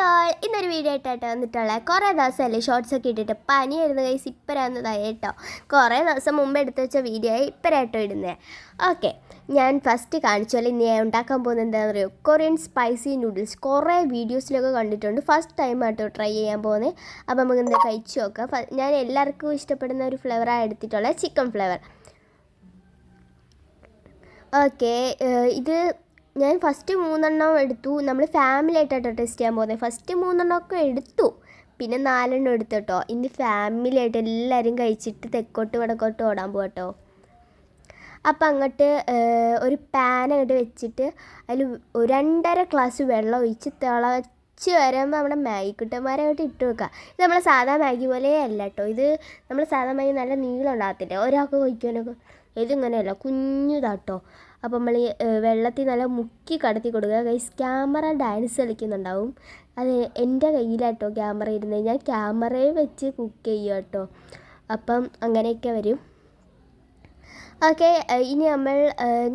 All ഇന്നൊരു video ആയിട്ടാണ് വന്നിട്ടുള്ളത്. കുറേ ദിവസമല്ലേ ഷോർട്സൊക്കെ ഇട്ടിട്ട് പനിയായിരുന്നു ഗൈസ്. ഇപ്പരാന്നതായി കേട്ടോ. കുറേ ദിവസം മുമ്പ് എടുത്ത് വെച്ച വീഡിയോ ആയി ഇപ്പരായിട്ടോ ഇടുന്നത്. ഓക്കെ, ഞാൻ ഫസ്റ്റ് കാണിച്ചാൽ ഇനി ഞാൻ ഉണ്ടാക്കാൻ പോകുന്നത് എന്താണെന്ന് അറിയോ, കൊറിയൻ സ്പൈസി നൂഡിൽസ്. കുറേ വീഡിയോസിലൊക്കെ കണ്ടിട്ടുണ്ട്, ഫസ്റ്റ് ടൈം ആട്ടോ ട്രൈ ചെയ്യാൻ പോകുന്നത്. അപ്പോൾ നമുക്ക് എന്താ കഴിച്ച് നോക്കാം. ഞാൻ എല്ലാവർക്കും ഇഷ്ടപ്പെടുന്ന ഒരു ഫ്ലേവറാണ് എടുത്തിട്ടുള്ളത്, ചിക്കൻ ഫ്ലേവർ. ഓക്കെ, ഇത് ഞാൻ ഫസ്റ്റ് 3 എടുത്തു. നമ്മൾ ഫാമിലി ആയിട്ടാട്ടോ ടെസ്റ്റ് ചെയ്യാൻ പോകുന്നത്. ഫസ്റ്റ് 3 എടുത്തു, പിന്നെ 4 എടുത്തു കേട്ടോ. ഇനി ഫാമിലി ആയിട്ട് എല്ലാവരും കഴിച്ചിട്ട് തെക്കോട്ട് വടക്കോട്ട് ഓടാൻ പോകട്ടോ. അപ്പം അങ്ങോട്ട് ഒരു പാൻ അങ്ങോട്ട് വെച്ചിട്ട് അതിൽ 2.5 ഗ്ലാസ് വെള്ളം ഒഴിച്ച് തിളച്ച് വരുമ്പോൾ നമ്മുടെ മാഗി കുട്ടന്മാരെ അങ്ങോട്ട് ഇട്ട് വെക്കുക. ഇത് നമ്മളെ സാധാ മാഗി പോലെ അല്ല കേട്ടോ. ഇത് നമ്മൾ സാധാ മാഗി നല്ല നീളം ഉണ്ടാകത്തില്ല, ഒരാൾക്ക് കഴിക്കാനൊക്കെ. ഇതിങ്ങനെയല്ല, കുഞ്ഞിതാട്ടോ. അപ്പം നമ്മൾ ഈ വെള്ളത്തിൽ നല്ല മുക്കി കടത്തി കൊടുക്കുക ഗൈസ്. ക്യാമറ ഡാൻസ് കളിക്കുന്നുണ്ടാവും, അത് എൻ്റെ കയ്യിലാട്ടോ ക്യാമറ ഇരുന്നത്. ഞാൻ ക്യാമറയെ വെച്ച് കുക്ക് ചെയ്യുക കേട്ടോ. അപ്പം അങ്ങനെയൊക്കെ വരും. ഓക്കെ, ഇനി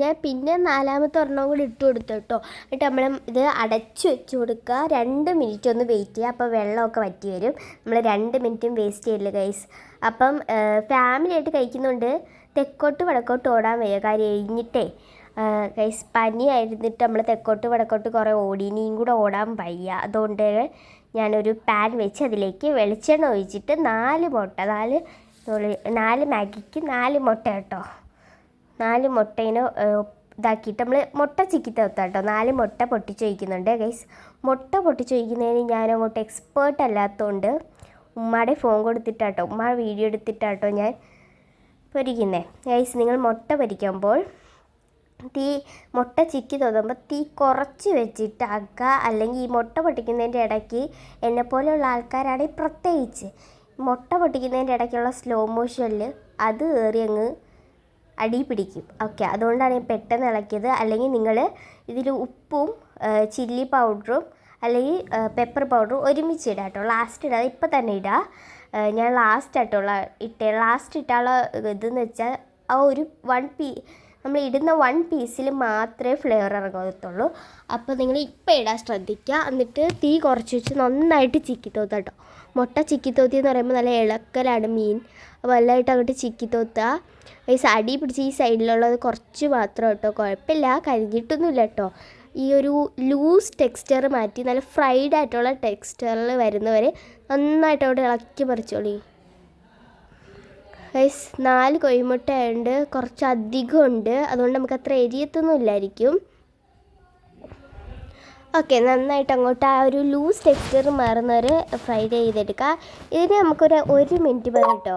ഞാൻ പിന്നെ 4ാമത്തെ ഒരെണ്ണം കൂടി ഇട്ട് കൊടുത്തു കേട്ടോ. എന്നിട്ട് നമ്മൾ ഇത് അടച്ച് വെച്ച് കൊടുക്കുക. 2 മിനിറ്റ് ഒന്ന് വെയിറ്റ് ചെയ്യുക, അപ്പോൾ വെള്ളമൊക്കെ വറ്റി വരും. നമ്മൾ 2 മിനിറ്റും വേസ്റ്റ് ചെയ്യില്ല ഗൈസ്. അപ്പം ഫാമിലി ആയിട്ട് കഴിക്കുന്നുണ്ട്, തെക്കോട്ട് വടക്കോട്ട് ഓടാൻ വയ്യ. കാര്യം എഴുന്നിട്ടേ ഗൈസ്, പനി ആയിരുന്നിട്ട് നമ്മൾ തെക്കോട്ട് വടക്കോട്ട് കുറേ ഓടി, ഇനിയും കൂടെ ഓടാൻ വയ്യ. അതുകൊണ്ട് ഞാനൊരു പാൻ വെച്ച് അതിലേക്ക് വെളിച്ചെണ്ണ ഒഴിച്ചിട്ട് 4 മുട്ട, 4 മാഗിക്ക് 4 മുട്ട കേട്ടോ. 4 മുട്ടേനെ ഇതാക്കിയിട്ട് നമ്മൾ മുട്ട ചിക്കി തേർത്താം കേട്ടോ. 4 മുട്ട പൊട്ടിച്ചൊഴിക്കുന്നുണ്ട് ഗൈസ്. മുട്ട പൊട്ടിച്ചൊഴിക്കുന്നതിന് ഞാൻ അങ്ങോട്ട് എക്സ്പേർട്ട് അല്ലാത്തതുകൊണ്ട് ഉമ്മയുടെ ഫോൺ കൊടുത്തിട്ടാട്ടോ, ഉമ്മ വീഡിയോ എടുത്തിട്ടാട്ടോ ഞാൻ പൊരിക്കുന്നത് ഗൈസ്. നിങ്ങൾ മുട്ട പൊരിക്കുമ്പോൾ മുട്ട ചിക്കി തോന്നുമ്പോൾ തീ കുറച്ച് വെച്ചിട്ട് ആക്കുക. അല്ലെങ്കിൽ ഈ മുട്ട പൊട്ടിക്കുന്നതിൻ്റെ ഇടയ്ക്ക് എന്നെപ്പോലെയുള്ള ആൾക്കാരാണെങ്കിൽ പ്രത്യേകിച്ച് മുട്ട പൊട്ടിക്കുന്നതിൻ്റെ ഇടയ്ക്കുള്ള സ്ലോ മോഷനിൽ അത് കയറി അങ്ങ് അടി പിടിക്കും. ഓക്കെ, അതുകൊണ്ടാണ് ഞാൻ പെട്ടെന്ന് ഇളക്കിയത്. അല്ലെങ്കിൽ നിങ്ങൾ ഇതിൽ ഉപ്പും ചില്ലി പൗഡറും അല്ലെങ്കിൽ പെപ്പർ പൗഡറും ഒരുമിച്ച് ഇടാം കേട്ടോ. ലാസ്റ്റ് ഇടാതെ ഇപ്പം തന്നെ ഇടുക. ഞാൻ ലാസ്റ്റ് ആയിട്ടുള്ള ലാസ്റ്റ് ഇട്ടുള്ള ഇതെന്ന് വെച്ചാൽ ആ ഒരു നമ്മൾ ഇടുന്ന 1 പീസിൽ മാത്രമേ ഫ്ലേവർ ഇറങ്ങത്തുള്ളൂ. അപ്പോൾ നിങ്ങൾ ഇപ്പം ഇടാൻ ശ്രദ്ധിക്കുക. എന്നിട്ട് തീ കുറച്ച് വെച്ച് നന്നായിട്ട് ചിക്കി തോത്തുക കേട്ടോ. മുട്ട ചിക്കി തോത്തി എന്ന് പറയുമ്പോൾ നല്ല ഇളക്കലാണ് മീൻ. അപ്പോൾ നല്ലതായിട്ട് അങ്ങോട്ട് ചിക്കി തോത്തുക. ഈ അടി പിടിച്ച് ഈ സൈഡിലുള്ളത് കുറച്ച് മാത്രം കേട്ടോ, കുഴപ്പമില്ല, കരിഞ്ഞിട്ടൊന്നുമില്ല കേട്ടോ. ഈ ഒരു ലൂസ് ടെക്സ്ചർ മാറ്റി നല്ല ഫ്രൈഡ് ആയിട്ടുള്ള ടെക്സ്ചറിൽ വരുന്നവരെ നന്നായിട്ട് അവിടെ ഇളക്കി പറിച്ചോളി ഗൈസ്. 4 കോഴിമുട്ട ആയതുകൊണ്ട് കുറച്ച് അധികം ഉണ്ട്, അതുകൊണ്ട് നമുക്ക് അത്ര എരിയത്തൊന്നുമില്ലായിരിക്കും. ഓക്കെ, നന്നായിട്ട് അങ്ങോട്ട് ആ ഒരു ലൂസ് ടെക്സ്ചർ മാറുന്നവരെ ഫ്രൈ ചെയ്തെടുക്കുക. ഇതിന് നമുക്കൊരു 1 മിനിറ്റ് മതി കേട്ടോ.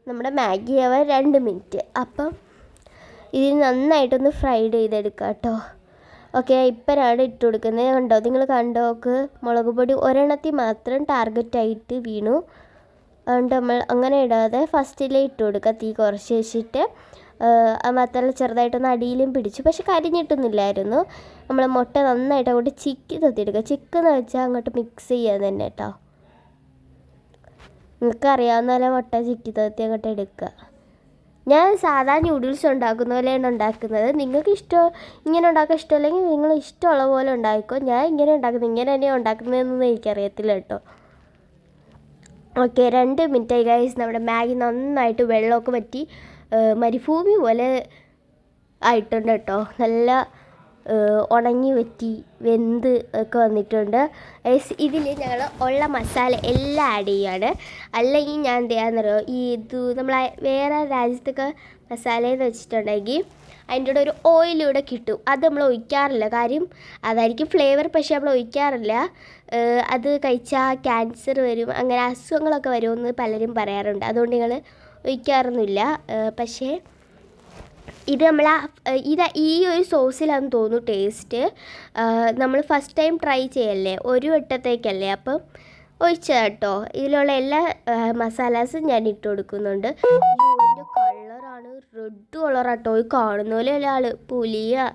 നമ്മുടെ മാഗി ആവാൻ 2 മിനിറ്റ്. അപ്പം ഇതിന് നന്നായിട്ടൊന്ന് ഫ്രൈഡ് ചെയ്തെടുക്കുക കേട്ടോ. ഓക്കെ, ഇപ്പോഴാണ് ഇട്ട് കൊടുക്കുന്നത്. കണ്ടോ, നിങ്ങൾ കണ്ടോക്ക്, മുളക് പൊടി ഒരെണ്ണത്തിൽ മാത്രം ടാർഗറ്റായിട്ട് വീണു. അതുകൊണ്ട് നമ്മൾ അങ്ങനെ ഇടാതെ ഫസ്റ്റിലേ ഇട്ട് കൊടുക്കുക. തീ കുറച്ച് വെച്ചിട്ട് മാത്രമല്ല ചെറുതായിട്ടൊന്ന് അടിയിലും പിടിച്ചു, പക്ഷെ കരിഞ്ഞിട്ടൊന്നുമില്ലായിരുന്നു. നമ്മൾ മുട്ട നന്നായിട്ട് അങ്ങോട്ട് ചിക്കി തൊത്തിയെടുക്കുക. ചിക്കെന്ന് വെച്ചാൽ അങ്ങോട്ട് മിക്സ് ചെയ്യാൻ തന്നെ കേട്ടോ. നിങ്ങൾക്ക് അറിയാവുന്ന പോലെ മുട്ട ചിക്കി തൊത്തി അങ്ങോട്ട് എടുക്കുക. ഞാൻ സാധാ ന്യൂഡിൽസ് ഉണ്ടാക്കുന്ന പോലെയാണ് ഉണ്ടാക്കുന്നത്. നിങ്ങൾക്ക് ഇങ്ങനെ ഉണ്ടാക്കാൻ ഇഷ്ടമല്ലെങ്കിൽ നിങ്ങൾ ഇഷ്ടമുള്ള പോലെ ഉണ്ടാക്കിക്കോ. ഞാൻ ഇങ്ങനെ ഉണ്ടാക്കുന്നത്, ഇങ്ങനെ തന്നെയാണ് ഉണ്ടാക്കുന്നതെന്നൊന്നും എനിക്കറിയത്തില്ല കേട്ടോ. ഓക്കെ, 2 മിനിറ്റായി ഗൈസ്. നമ്മുടെ മാഗി നന്നായിട്ട് വെള്ളമൊക്കെ വറ്റി മരുഭൂമി പോലെ ആയിട്ടുണ്ട് കേട്ടോ. നല്ല ഉണങ്ങി വറ്റി വെന്ത് ഒക്കെ വന്നിട്ടുണ്ട് ഗൈസ്. ഇതിൽ ഞങ്ങൾ ഉള്ള മസാല എല്ലാം ആഡ് ചെയ്യുകയാണ്. അല്ലെങ്കിൽ ഞാൻ എന്ത് ചെയ്യാന്നറിയോ, നമ്മൾ വേറെ രാജ്യത്തൊക്കെ മസാലയെന്ന് വെച്ചിട്ടുണ്ടെങ്കിൽ അതിൻ്റെ കൂടെ ഒരു ഓയിലൂടെ കിട്ടും. അത് നമ്മൾ ഒഴിക്കാറില്ല, കാര്യം അതായിരിക്കും ഫ്ലേവർ. പക്ഷേ നമ്മൾ ഒഴിക്കാറില്ല. അത് കഴിച്ചാൽ ക്യാൻസർ വരും, അങ്ങനെ അസുഖങ്ങളൊക്കെ വരുമെന്ന് പലരും പറയാറുണ്ട്. അതുകൊണ്ട് ഞങ്ങൾ ഒഴിക്കാറൊന്നുമില്ല. പക്ഷേ ഇത് ഈ ഒരു സോസിലാണെന്ന് തോന്നുന്നു ടേസ്റ്റ്. നമ്മൾ ഫസ്റ്റ് ടൈം ട്രൈ ചെയ്യല്ലേ, ഒരു വട്ടത്തേക്കല്ലേ, അപ്പം ഒഴിച്ചതാണ് കേട്ടോ. ഇതിലുള്ള എല്ലാ മസാലാസും ഞാൻ ഇട്ട് കൊടുക്കുന്നുണ്ട്. ഇതിൻ്റെ കളറാണ് റെഡ് കളറാട്ടോ. ഈ കാണുന്ന പോലെ അല്ല ആൾ പുലിയ.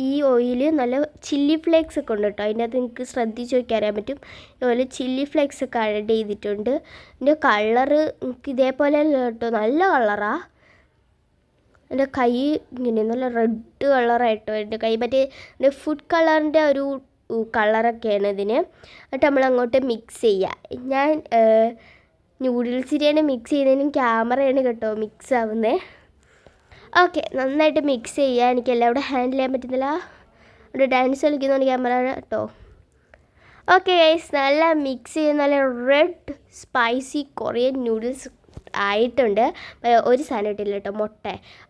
ഈ ഓയിൽ നല്ല ചില്ലി ഫ്ലേക്സ് ഒക്കെ ഉണ്ട് കേട്ടോ. അതിൻ്റെ അകത്ത് നിങ്ങൾക്ക് ശ്രദ്ധിച്ച് നോക്കി അറിയാൻ പറ്റും. ഇതുപോലെ ചില്ലി ഫ്ലേക്സ് ഒക്കെ ആഡ് ചെയ്തിട്ടുണ്ട്. ഇതിൻ്റെ കളറ് ഇതേപോലെ അല്ല കേട്ടോ, നല്ല കളറാണ്. എൻ്റെ കൈ ഇങ്ങനെ നല്ല റെഡ് കളറായിട്ടോ. എൻ്റെ കൈ മറ്റേ ഫുഡ് കളറിൻ്റെ ഒരു കളറൊക്കെയാണ് ഇതിന്. എന്നിട്ട് നമ്മൾ അങ്ങോട്ട് മിക്സ് ചെയ്യുക. ഞാൻ നൂഡിൽസിനെയാണ് മിക്സ് ചെയ്യുന്നതിനും ക്യാമറയാണ് കേട്ടോ മിക്സ് ആവുന്നത്. ഓക്കെ, നന്നായിട്ട് മിക്സ് ചെയ്യുക. എനിക്ക് എല്ലാവരും ഹാൻഡിൽ ചെയ്യാൻ പറ്റുന്നില്ല, അവിടെ ഡാൻസ് കളിക്കുന്നതുകൊണ്ട് ക്യാമറ കേട്ടോ. ഓക്കെ ഗൈസ്, നല്ല മിക്സ് ചെയ്ത് നല്ല റെഡ് സ്പൈസി കൊറിയൻ നൂഡിൽസ് ആയിട്ടുണ്ട്. ഒരു സാധനം ഇട്ടില്ല കേട്ടോ, മുട്ട,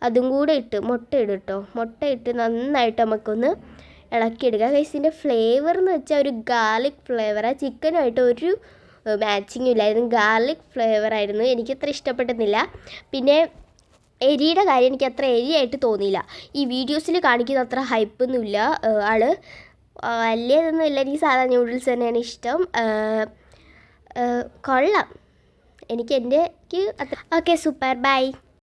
അതും കൂടെ ഇട്ട് മുട്ട ഇടും കേട്ടോ. മുട്ട ഇട്ട് നന്നായിട്ട് നമുക്കൊന്ന് ഇളക്കിയെടുക്കുക ഗൈസ്. ഇതിൻ്റെ ഫ്ലേവർ എന്ന് വെച്ചാൽ ഒരു ഗാർലിക് ഫ്ലേവറാണ്. ചിക്കനുമായിട്ട് ഒരു മാച്ചിങ്ങും ഇല്ലായിരുന്നു, ഗാർലിക് ഫ്ലേവറായിരുന്നു. എനിക്കത്ര ഇഷ്ടപ്പെടുന്നില്ല. പിന്നെ എരിയുടെ കാര്യം എനിക്ക് അത്ര എരിയായിട്ട് തോന്നിയില്ല. ഈ വീഡിയോസിൽ കാണിക്കുന്ന അത്ര ഹൈപ്പൊന്നുമില്ല ആള്, വലിയതൊന്നും ഇല്ല. എനിക്ക് സാധാ നൂഡിൽസ് തന്നെയാണ് ഇഷ്ടം. കൊള്ളാം, എനിക്ക് അത്ര. Okay, super, by.